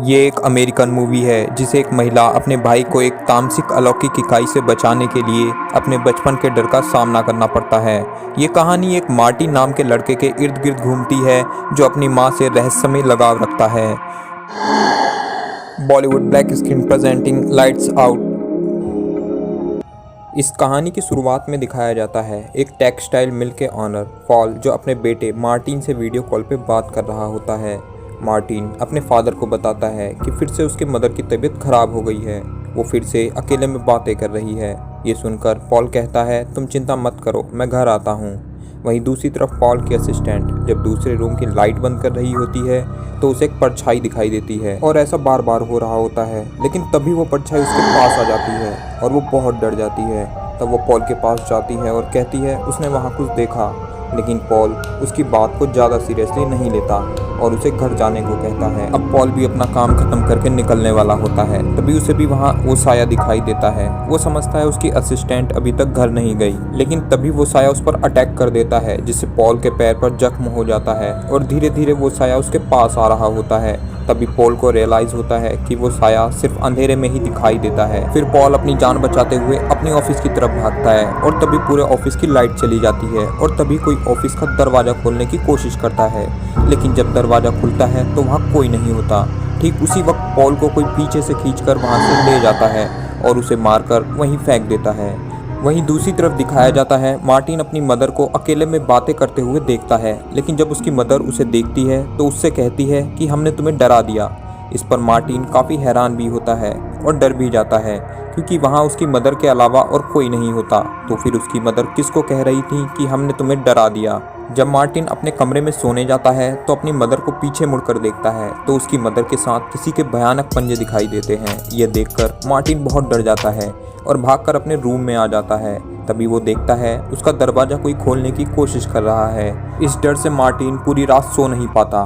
ये एक American movie है जिसे एक महिला अपने भाई को एक तामसिक अलौकिक इकाई से बचाने के लिए अपने बचपन के डर का सामना करना पड़ता है। ये कहानी एक मार्टिन नाम के लड़के के इर्द गिर्द घूमती है जो अपनी माँ से रहस्यमय लगाव रखता है। Bollywood black screen presenting lights out. इस कहानी की शुरुआत में दिखाया जाता है एक टेक्सटाइल मिल के ऑनर पॉल जो अपने बेटे मार्टिन से वीडियो कॉल पे बात कर रहा होता है। मार्टिन अपने फादर को बताता है कि फिर से उसके मदर की तबीयत खराब हो गई है, वो फिर से अकेले में बातें कर रही है। ये सुनकर पॉल कहता है, तुम चिंता मत करो, मैं घर आता हूँ। वहीं दूसरी तरफ पॉल की असिस्टेंट जब दूसरे रूम की लाइट बंद कर रही होती है तो उसे एक परछाई दिखाई देती है और ऐसा बार बार हो रहा होता है, लेकिन तभी वो परछाई उसके पास आ जाती है और वो बहुत डर जाती है। तब वो पॉल के पास जाती है और कहती है उसने वहाँ कुछ देखा, लेकिन पॉल उसकी बात को ज़्यादा सीरियसली नहीं लेता और उसे घर जाने को कहता है। अब पॉल भी अपना काम खत्म करके निकलने वाला होता है, तभी उसे भी वहाँ वो साया दिखाई देता है। वो समझता है उसकी असिस्टेंट अभी तक घर नहीं गई, लेकिन तभी वो साया उस पर अटैक कर देता है जिससे पॉल के पैर पर जख्म हो जाता है और धीरे धीरे वो साया उसके पास आ रहा होता है। तभी पॉल को रियलाइज होता है कि वो साया सिर्फ अंधेरे में ही दिखाई देता है। फिर पॉल अपनी जान बचाते हुए अपने ऑफिस की तरफ भागता है और तभी पूरे ऑफिस की लाइट चली जाती है और तभी कोई ऑफिस का दरवाजा खोलने की कोशिश करता है, लेकिन जब दरवाजा खुलता है तो वहाँ कोई नहीं होता। ठीक उसी वक्त पॉल को कोई पीछे से खींचकर वहाँ से ले जाता है और उसे मारकर वहीं फेंक देता है। वहीं दूसरी तरफ दिखाया जाता है मार्टिन अपनी मदर को अकेले में बातें करते हुए देखता है, लेकिन जब उसकी मदर उसे देखती है तो उससे कहती है कि हमने तुम्हें डरा दिया। इस पर मार्टिन काफ़ी हैरान भी होता है और डर भी जाता है क्योंकि वहाँ उसकी मदर के अलावा और कोई नहीं होता। तो फिर उसकी मदर किसको कह रही थी कि हमने तुम्हें डरा दिया। जब मार्टिन अपने कमरे में सोने जाता है तो अपनी मदर को पीछे मुड़कर देखता है तो उसकी मदर के साथ किसी के भयानक पंजे दिखाई देते हैं। यह देखकर मार्टिन बहुत डर जाता है और भागकर अपने रूम में आ जाता है। तभी वो देखता है उसका दरवाज़ा कोई खोलने की कोशिश कर रहा है। इस डर से मार्टिन पूरी रात सो नहीं पाता।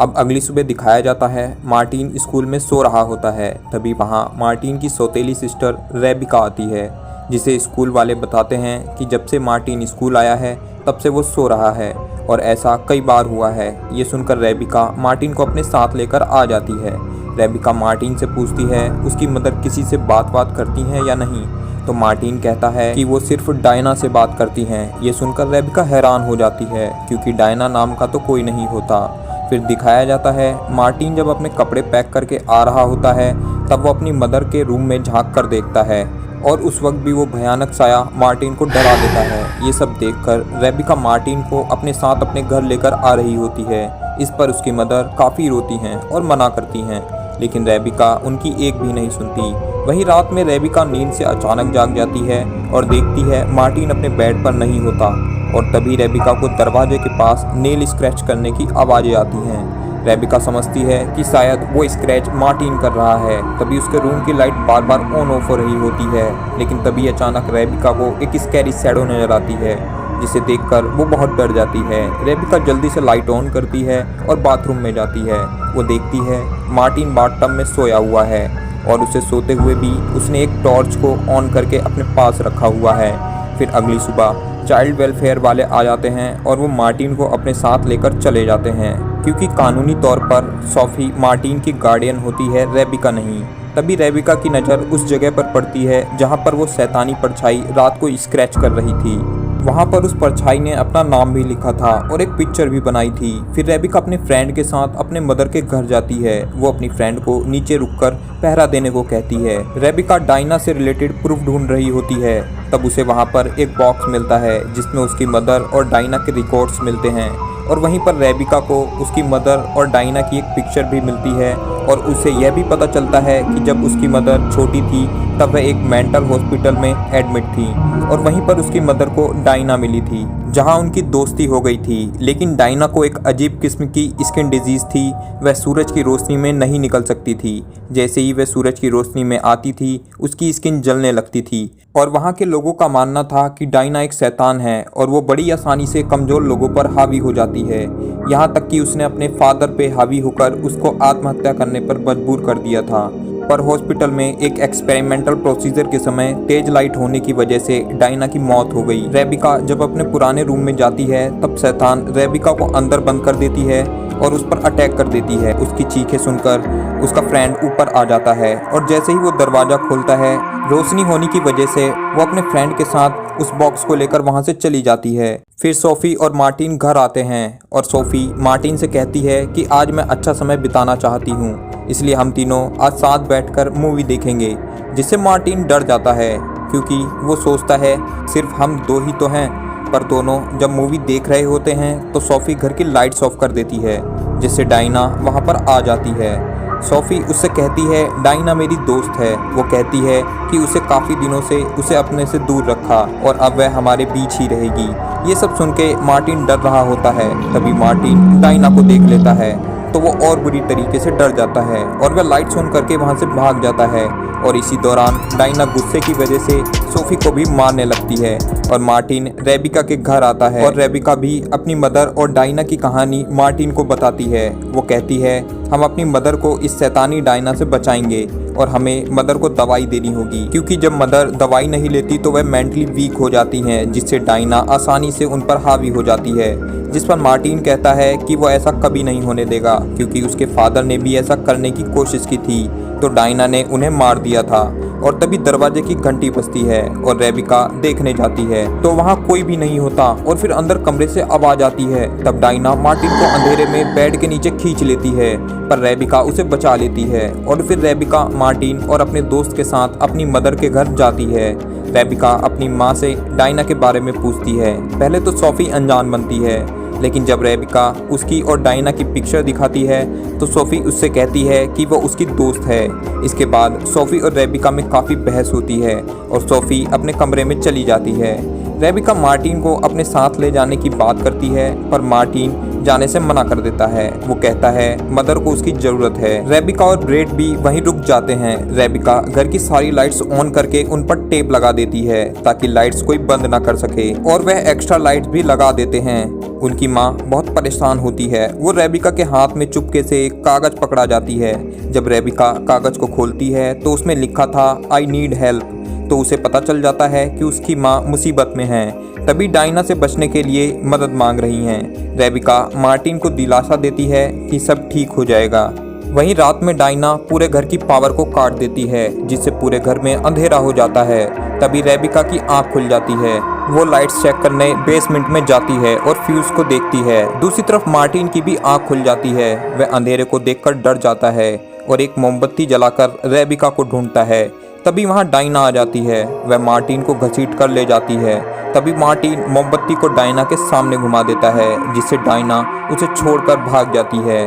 अब अगली सुबह दिखाया जाता है मार्टिन स्कूल में सो रहा होता है। तभी वहाँ मार्टिन की सौतेली सिस्टर रेबिका आती है, जिसे स्कूल वाले बताते हैं कि जब से मार्टिन स्कूल आया है तब से वो सो रहा है और ऐसा कई बार हुआ है। ये सुनकर रेबिका मार्टिन को अपने साथ लेकर आ जाती है। रेबिका मार्टिन से पूछती है उसकी मदर किसी से बात करती हैं या नहीं, तो मार्टिन कहता है कि वो सिर्फ डायना से बात करती हैं। ये सुनकर रेबिका हैरान हो जाती है क्योंकि डायना नाम का तो कोई नहीं होता। फिर दिखाया जाता है मार्टिन जब अपने कपड़े पैक करके आ रहा होता है तब वो अपनी मदर के रूम में झांक कर देखता है और उस वक्त भी वो भयानक साया मार्टिन को डरा देता है। ये सब देखकर रेबिका मार्टिन को अपने साथ अपने घर लेकर आ रही होती है। इस पर उसकी मदर काफ़ी रोती हैं और मना करती हैं, लेकिन रेबिका उनकी एक भी नहीं सुनती। वहीं रात में रेबिका नींद से अचानक जाग जाती है और देखती है मार्टिन अपने बेड पर नहीं होता और तभी रेबिका को दरवाजे के पास नेल स्क्रैच करने की आवाज़ें आती हैं। रेबिका समझती है कि शायद वो स्क्रैच मार्टिन कर रहा है। तभी उसके रूम की light bar bar on off हो रही होती है, लेकिन तभी अचानक रेबिका को एक स्कैरी शैडो नजर आती है जिसे देखकर वो बहुत डर जाती है। रेबिका जल्दी से लाइट ऑन करती है और बाथरूम में जाती है। वो देखती है मार्टिन बाथटब में सोया हुआ है और उसे सोते हुए भी उसने एक टॉर्च को ऑन करके अपने पास रखा हुआ है। फिर अगली सुबह चाइल्ड वेलफेयर वाले आ जाते हैं और वो मार्टिन को अपने साथ लेकर चले जाते हैं क्योंकि कानूनी तौर पर सोफी मार्टिन की गार्डियन होती है, रेबिका नहीं। तभी रेबिका की नज़र उस जगह पर पड़ती है जहाँ पर वो शैतानी परछाई रात को स्क्रैच कर रही थी। वहाँ पर उस परछाई ने अपना नाम भी लिखा था और एक पिक्चर भी बनाई थी। फिर रेबिका अपने फ्रेंड के साथ अपने मदर के घर जाती है। वो अपनी फ्रेंड को नीचे रुककर पहरा देने को कहती है। रेबिका डायना से रिलेटेड प्रूफ ढूंढ रही होती है। तब उसे वहाँ पर एक बॉक्स मिलता है जिसमें उसकी मदर और डायना के रिकॉर्ड्स मिलते हैं और वहीं पर रेबिका को उसकी मदर और डायना की एक पिक्चर भी मिलती है और उसे यह भी पता चलता है कि जब उसकी मदर छोटी थी तब वह एक मेंटल हॉस्पिटल में एडमिट थी और वहीं पर उसकी मदर को डायना मिली थी जहां उनकी दोस्ती हो गई थी। लेकिन डायना को एक अजीब किस्म की स्किन डिजीज़ थी, वह सूरज की रोशनी में नहीं निकल सकती थी। जैसे ही वह सूरज की रोशनी में आती थी उसकी स्किन जलने लगती थी और वहाँ के लोगों का मानना था कि डायना एक शैतान है और वो बड़ी आसानी से कमज़ोर लोगों पर हावी हो जाती है। यहाँ तक कि उसने अपने फादर पे हावी होकर उसको आत्महत्या करने पर मजबूर कर दिया था। पर हॉस्पिटल में एक एक्सपेरिमेंटल प्रोसीजर के समय तेज लाइट होने की वजह से डायना की मौत हो गई। रेबिका जब अपने पुराने रूम में जाती है तब शैतान रेबिका को अंदर बंद कर देती है और उस पर अटैक कर देती है। उसकी चीखें सुनकर उसका फ्रेंड ऊपर आ जाता है और जैसे ही वो दरवाजा खोलता है, रोशनी होने की वजह से वो अपने फ्रेंड के साथ उस बॉक्स को लेकर वहां से चली जाती है। फिर सोफी और मार्टिन घर आते हैं और सोफी मार्टिन से कहती है कि आज मैं अच्छा समय बिताना चाहती हूँ, इसलिए हम तीनों आज साथ बैठकर मूवी देखेंगे। जिससे मार्टिन डर जाता है क्योंकि वो सोचता है सिर्फ हम दो ही तो हैं। पर दोनों जब मूवी देख रहे होते हैं तो सोफी घर की लाइट्स ऑफ कर देती है, जिससे डायना वहाँ पर आ जाती है। सोफी उससे कहती है डायना मेरी दोस्त है। वो कहती है कि उसे काफ़ी दिनों से उसे अपने से दूर रखा और अब वह हमारे बीच ही रहेगी। ये सब सुन के मार्टिन डर रहा होता है। तभी मार्टिन डायना को देख लेता है तो वो और बुरी तरीके से डर जाता है और वह लाइट्स ऑन करके वहाँ से भाग जाता है। और इसी दौरान डायना गुस्से की वजह से सोफी को भी मारने लगती है और मार्टिन रेबिका के घर आता है और रेबिका भी अपनी मदर और डायना की कहानी मार्टिन को बताती है। वो कहती है हम अपनी मदर को इस शैतानी डायना से बचाएंगे और हमें मदर को दवाई देनी होगी, क्योंकि जब मदर दवाई नहीं लेती तो वह मेंटली वीक हो जाती हैं, जिससे डायना आसानी से उन पर हावी हो जाती है। जिस पर मार्टिन कहता है कि वो ऐसा कभी नहीं होने देगा, क्योंकि उसके फादर ने भी ऐसा करने की कोशिश की थी तो डायना ने उन्हें मार दिया था। और तभी दरवाजे की घंटी बजती है और रेबिका देखने जाती है तो वहाँ कोई भी नहीं होता और फिर अंदर कमरे से आवाज आती है। तब डायना मार्टिन को अंधेरे में बेड के नीचे खींच लेती है पर रेबिका उसे बचा लेती है और फिर रेबिका मार्टिन और अपने दोस्त के साथ अपनी मदर के घर जाती है। रेबिका अपनी माँ से डायना के बारे में पूछती है। पहले तो सोफी अनजान बनती है, लेकिन जब रेबिका उसकी और डायना की पिक्चर दिखाती है तो सोफी उससे कहती है कि वो उसकी दोस्त है। इसके बाद सोफी और रेबिका में काफ़ी बहस होती है और सोफी अपने कमरे में चली जाती है। रेबिका मार्टिन को अपने साथ ले जाने की बात करती है पर मार्टिन जाने से मना कर देता है। वो कहता है मदर को उसकी ज़रूरत है। रेबिका और ब्रेड भी वहीं रुक जाते हैं। रेबिका घर की सारी लाइट्स ऑन करके उन पर टेप लगा देती है ताकि लाइट्स कोई बंद ना कर सके और वह एक्स्ट्रा लाइट्स भी लगा देते हैं। उनकी माँ बहुत परेशान होती है। वो रेबिका के हाथ में चुपके से एक कागज पकड़ा जाती है। जब रेबिका कागज को खोलती है तो उसमें लिखा था आई नीड हेल्प। तो उसे पता चल जाता है कि उसकी माँ मुसीबत में है, तभी डायना से बचने के लिए मदद मांग रही हैं। रेबिका मार्टिन को दिलासा देती है कि सब ठीक हो जाएगा। वहीं रात में डायना पूरे घर की पावर को काट देती है, जिससे पूरे घर में अंधेरा हो जाता है। तभी रेबिका की आंख खुल जाती है। वो लाइट्स चेक करने बेसमेंट में जाती है और फ्यूज को देखती है। दूसरी तरफ मार्टिन की भी आंख खुल जाती है। वह अंधेरे को देखकर डर जाता है और एक मोमबत्ती जलाकर रेबिका को ढूंढता है। तभी वहाँ डायना आ जाती है। वह मार्टिन को घसीट कर ले जाती है। तभी मार्टिन मोमबत्ती को डायना के सामने घुमा देता है, जिससे डायना उसे छोड़कर भाग जाती है।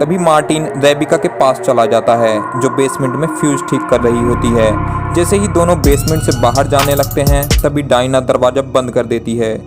तभी मार्टिन रेबिका के पास चला जाता है जो बेसमेंट में फ्यूज ठीक कर रही होती है। जैसे ही दोनों बेसमेंट से बाहर जाने लगते हैं तभी डायना दरवाज़ा बंद कर देती है।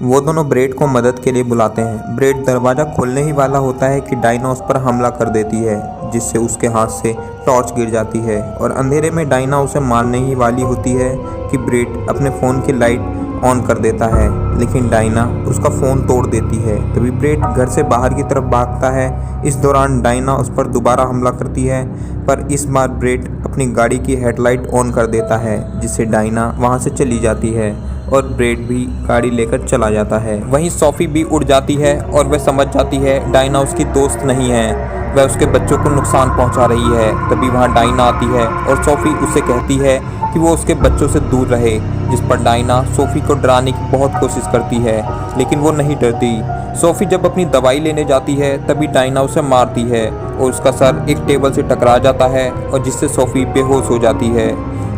वो दोनों ब्रेड को मदद के लिए बुलाते हैं। ब्रेड दरवाज़ा खोलने ही वाला होता है कि डायना उस पर हमला कर देती है, जिससे उसके हाथ से टॉर्च गिर जाती है और अंधेरे में डायना उसे मारने ही वाली होती है कि ब्रेड अपने फ़ोन की लाइट ऑन कर देता है, लेकिन डायना उसका फ़ोन तोड़ देती है। तभी ब्रेड घर से बाहर की तरफ भागता है। इस दौरान डायना उस पर दोबारा हमला करती है, पर इस बार ब्रेड अपनी गाड़ी की हेडलाइट ऑन कर देता है, जिससे डायना वहां से चली जाती है और ब्रेड भी गाड़ी लेकर चला जाता है। वहीं सोफी भी उड़ जाती है और वह समझ जाती है डायना उसकी दोस्त नहीं है, वह उसके बच्चों को नुकसान पहुंचा रही है। तभी वहां डायना आती है और सोफी उससे कहती है कि वो उसके बच्चों से दूर रहे, जिस पर डायना सोफी को डराने की बहुत कोशिश करती है, लेकिन वो नहीं डरती। सोफी जब अपनी दवाई लेने जाती है तभी डायना उसे मारती है और उसका सर एक टेबल से टकरा जाता है और जिससे सोफी बेहोश हो जाती है।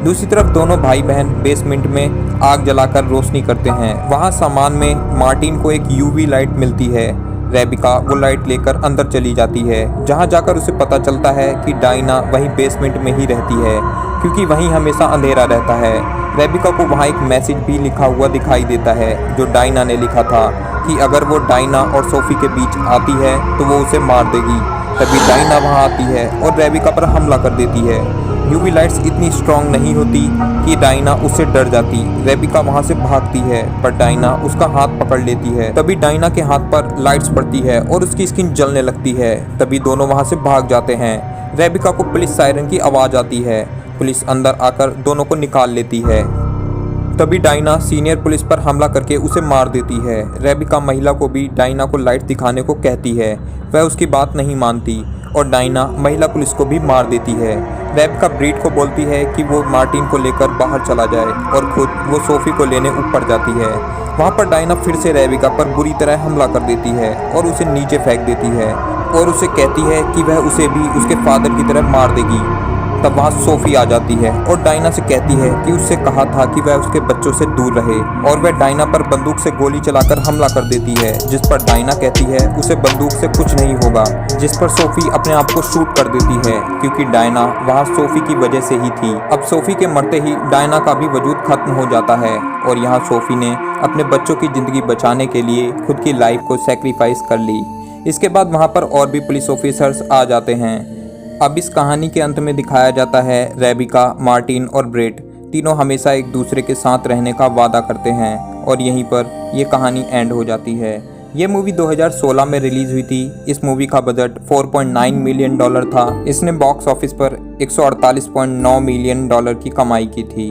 दूसरी तरफ दोनों भाई बहन बेसमेंट में आग जलाकर रोशनी करते हैं। वहाँ सामान में मार्टिन को एक यूवी लाइट मिलती है। रेबिका वो लाइट लेकर अंदर चली जाती है, जहाँ जाकर उसे पता चलता है कि डायना वहीं बेसमेंट में ही रहती है, क्योंकि वहीं हमेशा अंधेरा रहता है। रेबिका को वहाँ एक मैसेज भी लिखा हुआ दिखाई देता है जो डायना ने लिखा था कि अगर वो डायना और सोफी के बीच आती है तो वो उसे मार देगी। तभी डायना वहाँ आती है और रेबिका पर हमला कर देती है। यूवी लाइट्स इतनी स्ट्रांग नहीं होती कि डायना उससे डर जाती। रेबिका वहाँ से भागती है पर डायना उसका हाथ पकड़ लेती है। तभी डायना के हाथ पर लाइट्स पड़ती है और उसकी स्किन जलने लगती है। तभी दोनों वहाँ से भाग जाते हैं। रेबिका को पुलिस सायरन की आवाज़ आती है। पुलिस अंदर आकर दोनों को निकाल लेती है। तभी डायना सीनियर पुलिस पर हमला करके उसे मार देती है। रेबिका महिला को भी डायना को लाइट दिखाने को कहती है। वह उसकी बात नहीं मानती और डायना महिला पुलिस को भी मार देती है। रेबिका ब्रीड को बोलती है कि वो मार्टिन को लेकर बाहर चला जाए और खुद वो सोफी को लेने ऊपर जाती है। वहाँ पर डायना फिर से रेबिका पर बुरी तरह हमला कर देती है और उसे नीचे फेंक देती है और उसे कहती है कि वह उसे भी उसके फादर की तरह मार देगी। तब वहाँ सोफी आ जाती है और डायना से कहती है कि उससे कहा था कि वह उसके बच्चों से दूर रहे और वह डायना पर बंदूक से गोली चलाकर हमला कर देती है, जिस पर डायना कहती है उसे बंदूक से कुछ नहीं होगा, जिस पर सोफी अपने आप को शूट कर देती है क्योंकि डायना वहाँ सोफी की वजह से ही थी। अब सोफी के मरते ही डायना का भी वजूद खत्म हो जाता है और यहाँ सोफी ने अपने बच्चों की जिंदगी बचाने के लिए खुद की लाइफ को सेक्रीफाइस कर ली। इसके बाद वहाँ पर और भी पुलिस ऑफिसर्स आ जाते हैं। अब इस कहानी के अंत में दिखाया जाता है रेबिका, मार्टिन और ब्रेट तीनों हमेशा एक दूसरे के साथ रहने का वादा करते हैं और यहीं पर ये कहानी एंड हो जाती है। ये मूवी 2016 में रिलीज हुई थी। इस मूवी का बजट $4.9 मिलियन था। इसने बॉक्स ऑफिस पर $148.9 मिलियन की कमाई की थी।